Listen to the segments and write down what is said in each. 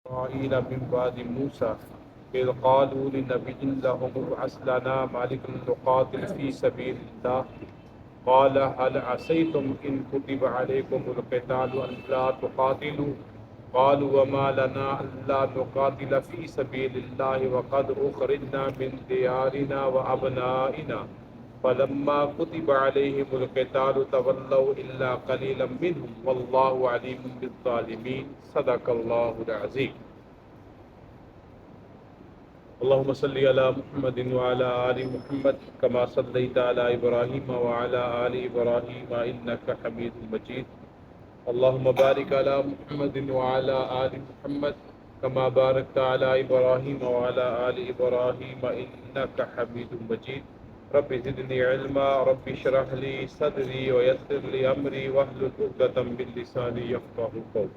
إسرائيل من بعد موسى إذ قالوا لنبي لهم ابعث لنا ملكا نقاتل في سبيل الله قال هل عسيتم إن كتب عليكم القتال ألا تقاتلوا قالوا وما لنا ألا نقاتل في سبيل الله وقد أخرجنا من ديارنا وأبنائنا فلما كتب عليهم القتال تولوا إلا قليلا منهم والله عليم بالظالمين صدق الله العظيم. اللهم صل على محمد وعلى آل محمد كما صليت على إبراهيم وعلى آل إبراهيم إنك حميد مجيد. اللهم بارك على محمد وعلى آل محمد كما باركت على إبراهيم وعلى آل إبراهيم إنك حميد مجيد. رب زدني علما رب اشرح لي صدري ويسر لي أمري واحلل عقدة من لساني يفقهوا قولي.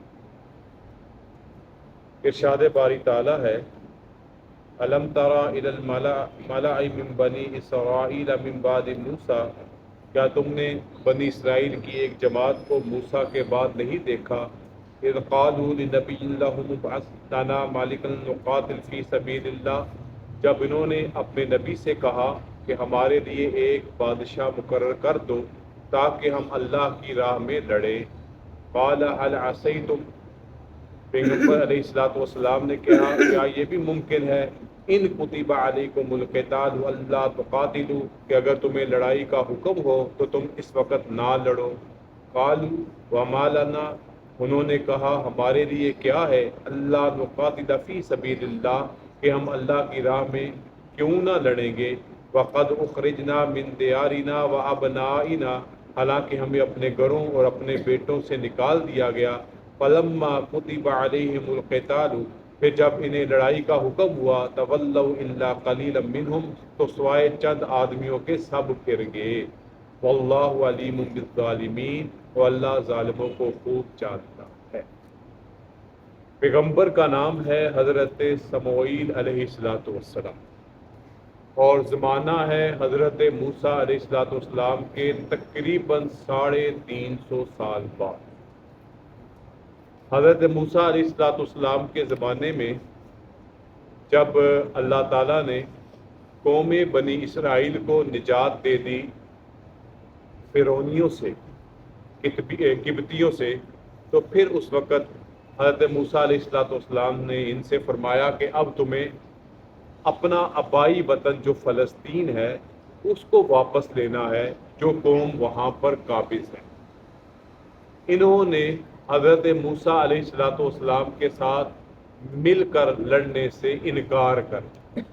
ارشاد باری تعالیٰ ہے الم تری الی الملأ من بنی اسرائیل من بعد موسیٰ، کیا تم نے بنی اسرائیل کی ایک جماعت کو موسیٰ کے بعد نہیں دیکھا؟ اذ قالوا لنبی لهم ابعث لنا ملکا نقاتل فی سبیل اللہ، جب انہوں نے اپنے نبی سے کہا کہ ہمارے لیے ایک بادشاہ مقرر کر دو تاکہ ہم اللہ کی راہ میں لڑیں۔ قال هل عسیتم، پیغمبر علیہ الصلوۃ والسلام نے کہا کیا یہ بھی ممکن ہے ان کتب علیکم القتال الا تقاتلوا، کہ اگر تمہیں لڑائی کا حکم ہو تو تم اس وقت نہ لڑو۔ قالوا وما لنا، انہوں نے کہا ہمارے لیے کیا ہے اللہ نقاتل فی سبیل اللہ، کہ ہم اللہ کی راہ میں کیوں نہ لڑیں گے۔ وقد اخرجنا من دیارنا وابنائنا، حالانکہ ہمیں اپنے گھروں اور اپنے بیٹوں سے نکال دیا گیا۔ فلما کتب علیہم القتال، پھر جب انہیں لڑائی کا حکم ہوا تولوا الا قلیلا منہم، تو سوائے چند آدمیوں کے سب پھر گئے۔ واللہ علیم بالظالمین، اور اللہ ظالموں کو خوب جانتا ہے۔ پیغمبر کا نام ہے حضرت سموئیل علیہ السلام، اور زمانہ ہے حضرت موسیٰ علیہ السلام کے تقریباً 350 سال بعد۔ حضرت موسیٰ علیہ السلام کے زمانے میں جب اللہ تعالیٰ نے قوم بنی اسرائیل کو نجات دے دی فرعونیوں سے، قبطیوں سے، تو پھر اس وقت حضرت موسیٰ علیہ السلام نے ان سے فرمایا کہ اب تمہیں اپنا آبائی وطن جو فلسطین ہے اس کو واپس لینا ہے، جو قوم وہاں پر قابض ہے۔ انہوں نے حضرت موسیٰ علیہ السلام کے ساتھ مل کر لڑنے سے انکار کر دیا۔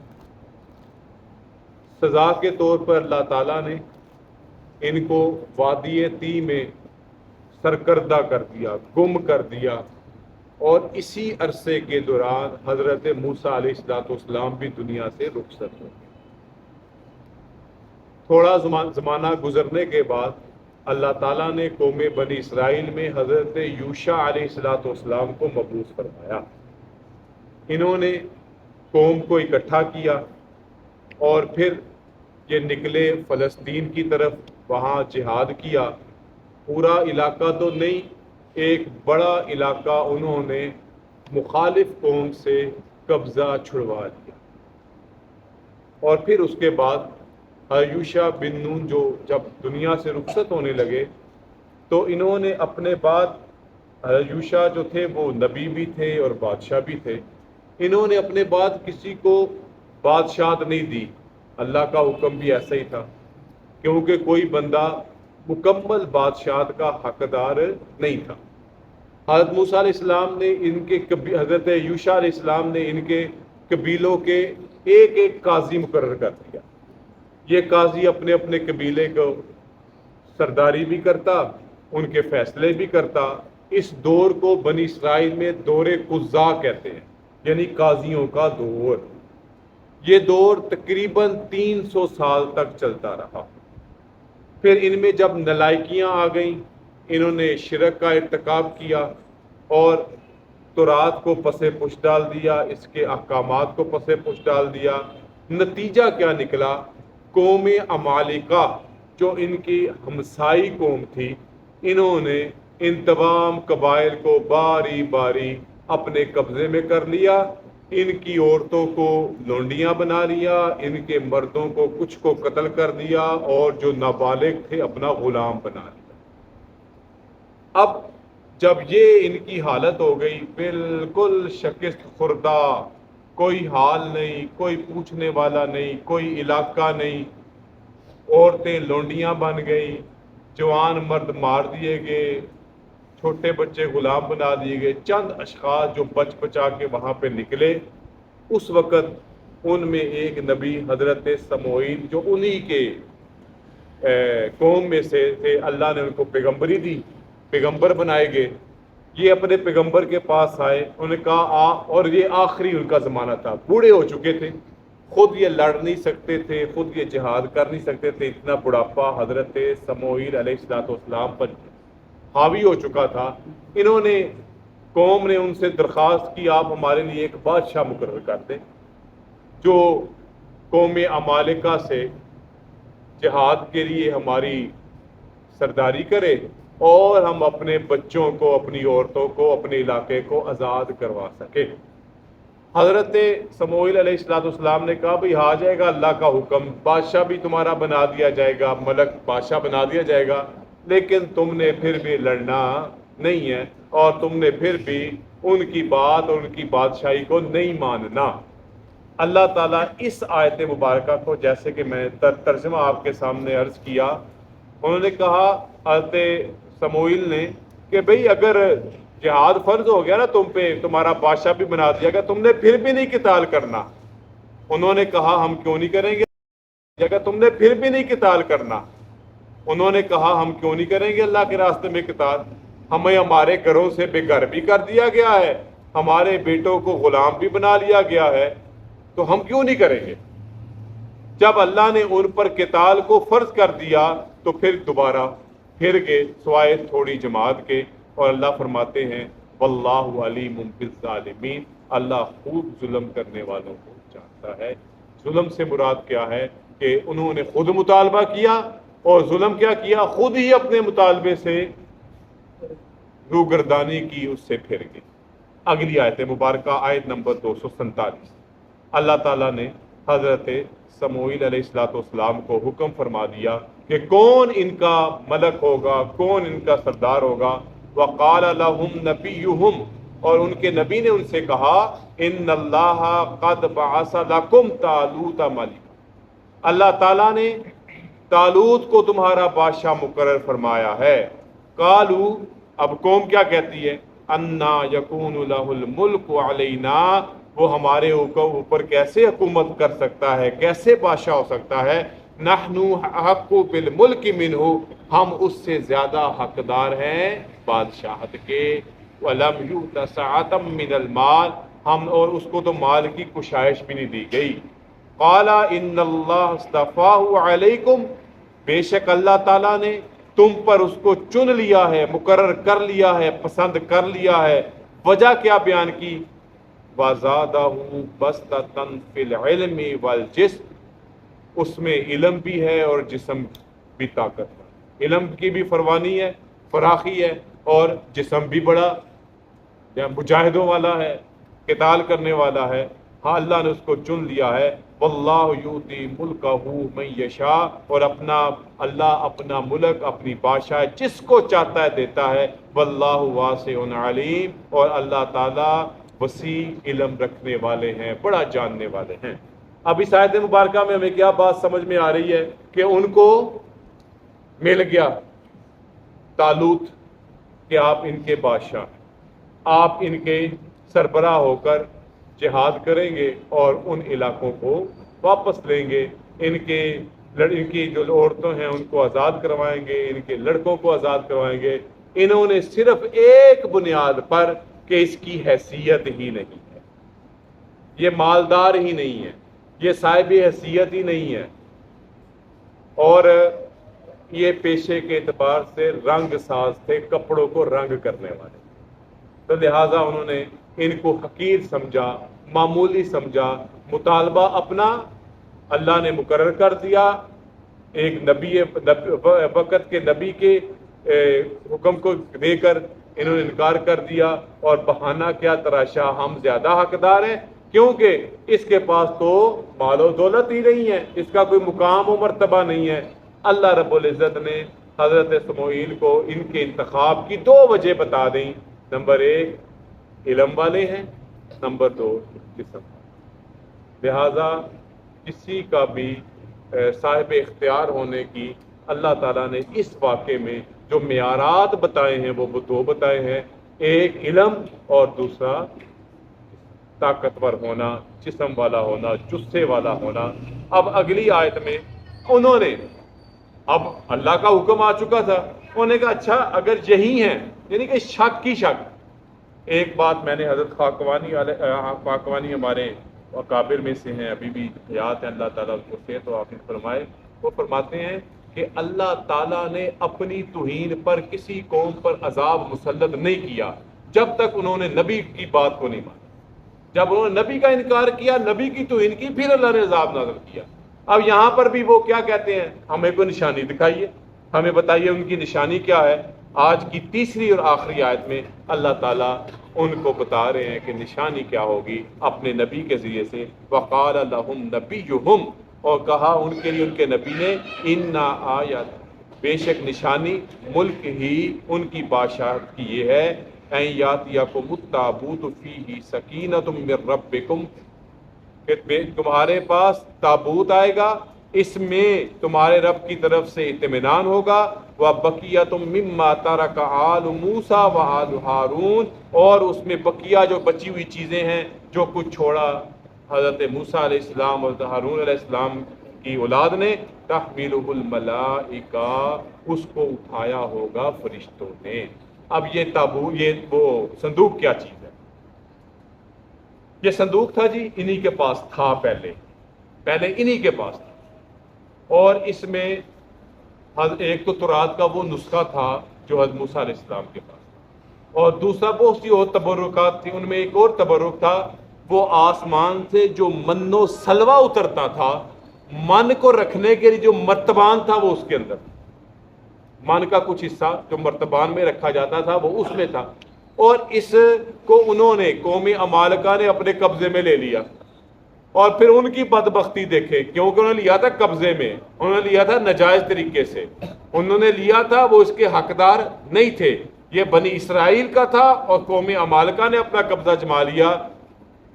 سزا کے طور پر اللہ تعالیٰ نے ان کو وادی طی میں سرکردہ کر دیا، گم کر دیا، اور اسی عرصے کے دوران حضرت موسیٰ علیہ السلام بھی دنیا سے رخصت ہو گئے۔ تھوڑا زمانہ گزرنے کے بعد اللہ تعالیٰ نے قوم بنی اسرائیل میں حضرت یوشع علیہ السلام کو مبعوث فرمایا۔ انہوں نے قوم کو اکٹھا کیا اور پھر یہ نکلے فلسطین کی طرف، وہاں جہاد کیا۔ پورا علاقہ تو نہیں، ایک بڑا علاقہ انہوں نے مخالف قوم سے قبضہ چھڑوا لیا۔ اور پھر اس کے بعد یوشع بن نون جو جب دنیا سے رخصت ہونے لگے تو انہوں نے اپنے بعد، یوشع جو تھے وہ نبی بھی تھے اور بادشاہ بھی تھے، انہوں نے اپنے بعد کسی کو بادشاہت نہیں دی۔ اللہ کا حکم بھی ایسا ہی تھا، کیونکہ کوئی بندہ مکمل بادشاہت کا حقدار نہیں تھا۔ حضرت موسیٰ علیہ السلام نے حضرت یوشع علیہ السلام نے ان کے قبیلوں کے ایک ایک قاضی مقرر کر دیا۔ یہ قاضی اپنے اپنے قبیلے کو سرداری بھی کرتا، ان کے فیصلے بھی کرتا۔ اس دور کو بنی اسرائیل میں دور قضاء کہتے ہیں، یعنی قاضیوں کا دور۔ یہ دور تقریباً 300 سال تک چلتا رہا۔ پھر ان میں جب نالائکیاں آ گئیں، انہوں نے شرک کا ارتکاب کیا اور تورات کو پسے پش ڈال دیا، اس کے احکامات کو پسے پش ڈال دیا۔ نتیجہ کیا نکلا؟ قوم عمالقہ جو ان کی ہمسائی قوم تھی، انہوں نے ان تمام قبائل کو باری باری اپنے قبضے میں کر لیا، ان کی عورتوں کو لونڈیاں بنا لیا، ان کے مردوں کو کچھ کو قتل کر دیا، اور جو نابالغ تھے اپنا غلام بنا لیا۔ اب جب یہ ان کی حالت ہو گئی بالکل شکست خوردہ، کوئی حال نہیں، کوئی پوچھنے والا نہیں، کوئی علاقہ نہیں، عورتیں لونڈیاں بن گئی، جوان مرد مار دیے گئے، چھوٹے بچے غلام بنا دیے گئے، چند اشخاص جو بچ بچا کے وہاں پہ نکلے، اس وقت ان میں ایک نبی حضرت سموئیل جو انہی کے قوم میں سے تھے، اللہ نے ان کو پیغمبری دی، پیغمبر بنائے گئے، یہ اپنے پیغمبر کے پاس آئے، انہوں نے کہا اور یہ آخری ان کا زمانہ تھا، بوڑھے ہو چکے تھے، خود یہ لڑ نہیں سکتے تھے، خود یہ جہاد کر نہیں سکتے تھے، اتنا بڑھاپا حضرت سموئیل علیہ السلام پر حاوی ہو چکا تھا۔ انہوں نے قوم نے ان سے درخواست کی آپ ہمارے لیے ایک بادشاہ مقرر کر دیں جو قوم عمالقہ سے جہاد کے لیے ہماری سرداری کرے اور ہم اپنے بچوں کو، اپنی عورتوں کو، اپنے علاقے کو آزاد کروا سکے۔ حضرت سموئیل علیہ السلام نے کہا بھئی آ جائے گا اللہ کا حکم، بادشاہ بھی تمہارا بنا دیا جائے گا، ملک بادشاہ بنا دیا جائے گا، لیکن تم نے پھر بھی لڑنا نہیں ہے اور تم نے پھر بھی ان کی بات اور ان کی بادشاہی کو نہیں ماننا۔ اللہ تعالیٰ اس آیت مبارکہ کو، جیسے کہ میں نے ترجمہ آپ کے سامنے عرض کیا، انہوں نے کہا حضرت سموئیل نے کہ بھئی اگر جہاد فرض ہو گیا نا تم پہ، تمہارا بادشاہ بھی بنا دیا گیا، تم نے پھر بھی نہیں قتال کرنا۔ انہوں نے کہا ہم کیوں نہیں کریں گے، اگر تم نے پھر بھی نہیں قتال کرنا۔ انہوں نے کہا ہم کیوں نہیں کریں گے اللہ کے راستے میں قتال، ہمیں ہمارے گھروں سے بے گھر بھی کر دیا گیا ہے، ہمارے بیٹوں کو غلام بھی بنا لیا گیا ہے، تو ہم کیوں نہیں کریں گے۔ جب اللہ نے ان پر قتال کو فرض کر دیا تو پھر دوبارہ پھر گئے سوائے تھوڑی جماعت کے، اور اللہ فرماتے ہیں واللہ علیم بالظالمین، اللہ خوب ظلم کرنے والوں کو جانتا ہے۔ ظلم سے مراد کیا ہے کہ انہوں نے خود مطالبہ کیا، اور ظلم کیا کیا، خود ہی اپنے مطالبے سے روگردانی کی، اس سے پھر گئے۔ اگلی آیت مبارکہ آیت نمبر 247، اللہ تعالیٰ نے حضرت سموئیل علیہ السلام کو حکم فرما دیا کہ کون ان کا ملک ہوگا، کون ان کا سردار ہوگا۔ وقال لهم نبیہم، اور ان کے نبی نے ان سے کہا ان اللہ قد بعث لکم طالوت ملکا، اللہ تعالیٰ نے طالوت کو تمہارا بادشاہ مقرر فرمایا ہے۔ قالو، اب قوم کیا کہتی ہے، انا یکون لہ الملک علینا، وہ ہمارے اوپر کیسے حکومت کر سکتا ہے، کیسے بادشاہ ہو سکتا ہے، نحن حق بالملک منہ، ہم اس سے زیادہ حقدار ہیں بادشاہت کے، ولم یؤت سعۃ من المال، ہم اور اس کو تو مال کی کشائش بھی نہیں دی گئی۔ قال ان اللہ اصطفاہ علیکم، بے شک اللہ تعالیٰ نے تم پر اس کو چن لیا ہے، مقرر کر لیا ہے، پسند کر لیا ہے۔ وجہ کیا بیان کی، وَزَادَهُ بَسْطَةً فِي الْعِلْمِ وَالْجِسْمِ، اس میں علم بھی ہے اور جسم بھی طاقتور، علم کی بھی فراوانی ہے، فراخی ہے، اور جسم بھی بڑا مجاہدوں والا ہے، قتال کرنے والا ہے۔ ہاں اللہ نے اس کو چن لیا ہے۔ واللہ یؤتی ملکہ من یشاء، اور اللہ اپنا ملک، اپنی بادشاہ جس کو چاہتا ہے دیتا ہے۔ واللہ واسع علیم، اور اللہ تعالیٰ وسیع علم رکھنے والے ہیں، بڑا جاننے والے ہیں۔ اب اس آیت مبارکہ میں ہمیں کیا بات سمجھ میں آ رہی ہے کہ ان کو مل گیا طالوت کہ آپ ان کے بادشاہ ہیں، آپ ان کے سربراہ ہو کر جہاد کریں گے اور ان علاقوں کو واپس لیں گے، ان کی جو عورتیں ہیں ان کو آزاد کروائیں گے، ان کے لڑکوں کو آزاد کروائیں گے۔ انہوں نے صرف ایک بنیاد پر کہ اس کی حیثیت ہی نہیں ہے، یہ مالدار ہی نہیں ہے، یہ صاحب حیثیت ہی نہیں ہے، اور یہ پیشے کے اعتبار سے رنگ ساز تھے، کپڑوں کو رنگ کرنے والے، تو لہٰذا انہوں نے ان کو حقیر سمجھا، معمولی سمجھا، مطالبہ اپنا اللہ نے مقرر کر دیا، ایک نبی وقت کے نبی کے حکم کو دے کر انہوں نے انکار کر دیا اور بہانہ کیا تراشا ہم زیادہ حقدار ہیں کیونکہ اس کے پاس تو مال و دولت ہی نہیں ہے، اس کا کوئی مقام و مرتبہ نہیں ہے۔ اللہ رب العزت نے حضرت اسماعیل کو ان کے انتخاب کی دو وجہ بتا دیں، نمبر ایک علم والے ہیں، نمبر دو جسم۔ لہذا کسی کا بھی صاحب اختیار ہونے کی اللہ تعالیٰ نے اس واقعے میں جو معیارات بتائے ہیں وہ دو بتائے ہیں، ایک علم اور دوسرا طاقتور ہونا، جسم والا ہونا، جثے والا ہونا۔ اب اگلی آیت میں انہوں نے، اب اللہ کا حکم آ چکا تھا، انہوں نے کہا اچھا اگر یہی ہیں، یعنی کہ شک کی شک۔ ایک بات میں نے حضرت خاکوانی ہمارے اکابر میں سے ہیں، ابھی بھی حیات ہیں، اللہ تعالیٰ ان کو صحت و عافیت فرمائے، وہ فرماتے ہیں کہ اللہ تعالیٰ نے اپنی توہین پر کسی قوم پر عذاب مسلط نہیں کیا جب تک انہوں نے نبی کی بات کو نہیں مانا۔ جب انہوں نے نبی کا انکار کیا، نبی کی توہین کی، پھر اللہ نے عذاب نازل کیا۔ اب یہاں پر بھی وہ کیا کہتے ہیں، ہمیں کوئی نشانی دکھائیے، ہمیں بتائیے ان کی نشانی کیا ہے۔ آج کی تیسری اور آخری آیت میں اللہ تعالیٰ ان کو بتا رہے ہیں کہ نشانی کیا ہوگی اپنے نبی کے ذریعے سے۔ وقال لهم نبیہم، اور کہا ان کے لیے ان کے نبی نے، انا آیت، بے شک نشانی ملک ہی ان کی بادشاہت کی یہ ہے، این یاتیکم التابوت فیہ سکینۃ من ربکم، کہ تمہارے پاس تابوت آئے گا، اس میں تمہارے رب کی طرف سے اطمینان ہوگا، وَبَقِيَّةٌ مِّمَّا تَرَكَ آلُ مُوسَىٰ وَآلُ ہارون، اور اس میں بقیہ جو بچی ہوئی چیزیں ہیں جو کچھ چھوڑا حضرت موسیٰ علیہ السلام اور ہارون علیہ السلام کی اولاد نے، تحملہ الملائکہ، اس کو اٹھایا ہوگا فرشتوں نے۔ اب یہ تابوت، یہ وہ صندوق کیا چیز ہے؟ یہ صندوق تھا جی انہی کے پاس تھا، پہلے انہی کے پاس تھا، اور اس میں ایک تو تورات کا وہ نسخہ تھا جو حضرت موسیٰ علیہ السلام کے پاس تھا، اور دوسرا بہت سی اور تبرکات تھی۔ ان میں ایک اور تبرک تھا، وہ آسمان سے جو من و سلوہ اترتا تھا، من کو رکھنے کے لیے جو مرتبان تھا وہ اس کے اندر، من کا کچھ حصہ جو مرتبان میں رکھا جاتا تھا وہ اس میں تھا، اور اس کو انہوں نے قوم عمالقہ نے اپنے قبضے میں لے لیا۔ اور پھر ان کی بدبختی دیکھے، کیونکہ انہوں نے لیا تھا قبضے میں، انہوں نے لیا تھا ناجائز طریقے سے، انہوں نے لیا تھا، وہ اس کے حقدار نہیں تھے، یہ بنی اسرائیل کا تھا، اور قوم عمالقہ نے اپنا قبضہ جما لیا۔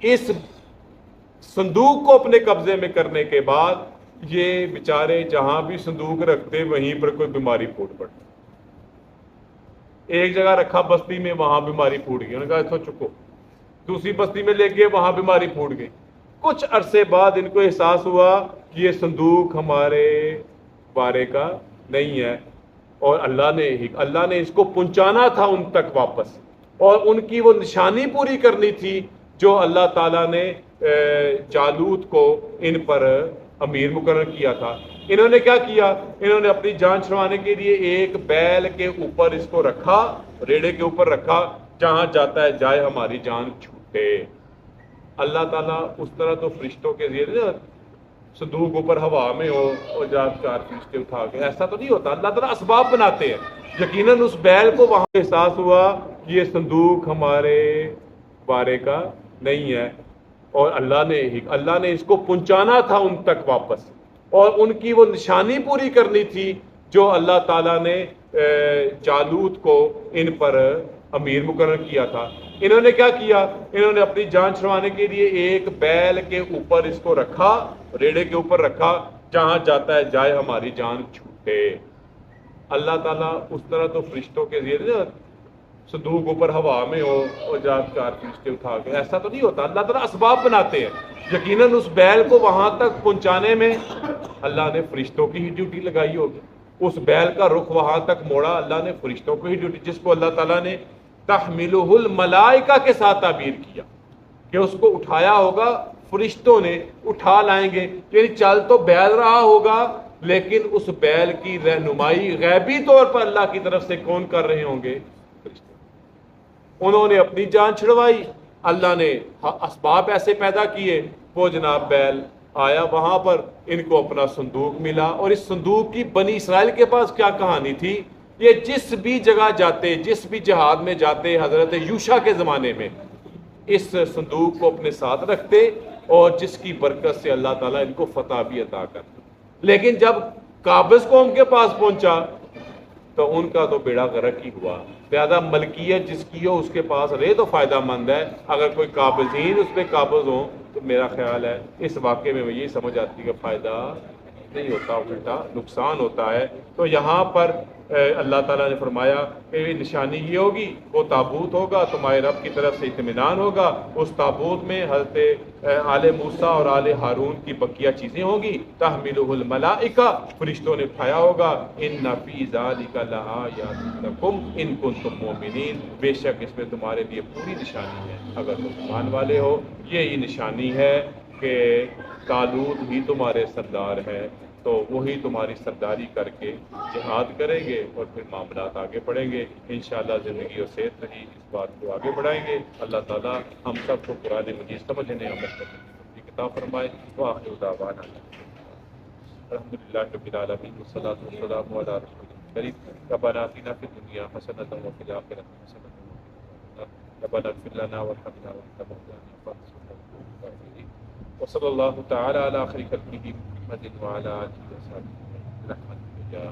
اس صندوق کو اپنے قبضے میں کرنے کے بعد یہ بیچارے جہاں بھی صندوق رکھتے وہیں پر کوئی بیماری پھوٹ پڑتی، ایک جگہ رکھا بستی میں، وہاں بیماری پھوٹ گئی، انہوں نے کہا اتھو چکو، دوسری بستی میں لے گئے، وہاں بیماری پھوٹ گئی۔ کچھ عرصے بعد ان کو احساس ہوا کہ یہ صندوق ہمارے بارے کا نہیں ہے، اور اللہ نے اس کو پہنچانا تھا ان تک واپس، اور ان کی وہ نشانی پوری کرنی تھی جو اللہ تعالیٰ نے جالوت کو ان پر امیر مقرر کیا تھا۔ انہوں نے کیا کیا، انہوں نے اپنی جان چھڑوانے کے لیے ایک بیل کے اوپر اس کو رکھا، ریڑے کے اوپر رکھا، جہاں جاتا ہے جائے ہماری جان چھوٹے۔ اللہ تعالیٰ اس طرح تو فرشتوں کے ذریعے صندوق اوپر ہوا میں ہو اور جا چار فرشتے اٹھا کے، ایسا تو نہیں ہوتا، اللہ تعالیٰ اسباب بناتے ہیں۔ یقیناً اس بیل کو وہاں احساس ہوا کہ یہ صندوق ہمارے بارے کا نہیں ہے، اور اللہ نے اس کو پہنچانا تھا ان تک واپس، اور ان کی وہ نشانی پوری کرنی تھی جو اللہ تعالیٰ نے جالوت کو ان پر امیر مقرر کیا تھا۔ انہوں نے کیا کیا، انہوں نے اپنی جان چھڑوانے کے لیے ایک بیل کے اوپر اس کو رکھا، ریڑے کے اوپر رکھا، جہاں جاتا ہے جائے ہماری جان چھوٹے۔ اللہ تعالیٰ اس طرح تو فرشتوں کے ذریعے صندوق اوپر ہوا میں ہو اور جا چار فرشتے اٹھا کے، ایسا تو نہیں ہوتا، اللہ تعالیٰ اسباب بناتے ہیں۔ یقیناً اس بیل کو وہاں تک پہنچانے میں اللہ نے فرشتوں کی ہی ڈیوٹی لگائی ہوگی، اس بیل کا رخ وہاں تک موڑا اللہ نے فرشتوں کو ہی ڈیوٹی، جس کو اللہ تعالیٰ نے تحملہ الملائکہ کے ساتھ تعبیر کیا کہ اس کو اٹھایا ہوگا، فرشتوں نے اٹھا لائیں گے، یعنی چل تو بیل رہا ہوگا لیکن اس بیل کی رہنمائی غیبی طور پر اللہ کی طرف سے کون کر رہے ہوں گے؟ انہوں نے اپنی جان چھڑوائی، اللہ نے اسباب ایسے پیدا کیے، وہ جناب بیل آیا، وہاں پر ان کو اپنا صندوق ملا۔ اور اس صندوق کی بنی اسرائیل کے پاس کیا کہانی تھی یہ جس بھی جگہ جاتے، جس بھی جہاد میں جاتے، حضرت یوشع کے زمانے میں اس صندوق کو اپنے ساتھ رکھتے اور جس کی برکت سے اللہ تعالیٰ ان کو فتح بھی عطا کرتا. لیکن جب قابض قوم کے پاس پہنچا تو ان کا تو بیڑا غرق ہی ہوا. لہذا ملکیت جس کی ہو اس کے پاس رہے تو فائدہ مند ہے، اگر کوئی قابضین اس پہ قابض ہوں تو میرا خیال ہے اس واقعے میں یہی سمجھ آتی ہے کہ فائدہ نہیں ہوتا، الٹا نقصان ہوتا ہے. تو یہاں پر اللہ تعالیٰ نے فرمایا کہ نشانی یہ ہوگی، وہ تابوت ہوگا، تمہارے رب کی طرف سے اطمینان ہوگا. اس تابوت میں حضرت آل موسیٰ اور آل ہارون کی بقیہ چیزیں ہوں گی. تحملہ الملائکہ، فرشتوں نے اٹھایا ہوگا. ان فی ذلک لآیات لکم ان کنتم مؤمنین، بے شک اس میں تمہارے لیے پوری نشانی ہے اگر تم ایمان والے ہو. یہی نشانی ہے کہ طالوت ہی تمہارے سردار ہے، تو وہی تمہاری سرداری کر کے جہاد کریں گے اور پھر معاملات آگے بڑھیں گے. انشاءاللہ زندگی اور صحت رہی اس بات کو آگے بڑھائیں گے. اللہ تعالیٰ ہم سب کو قرآن مجید سمجھنے عمل کرنے کی کتاب فرمائے. وآخر دعوانا الحمدللہ رب العالمین والصلاۃ والسلام علی رسول کریم. ربنا آتنا فی الدنیا حسنۃ وفی الآخرۃ حسنۃ وقنا عذاب النار. ربنا اغفر لنا وارحمنا وانت مولانا فانصرنا على القوم الكافرین. وصلی اللہ تعالی علی خیر خلقہ محمد وعلی آلہ وصحبہ برحمتک یا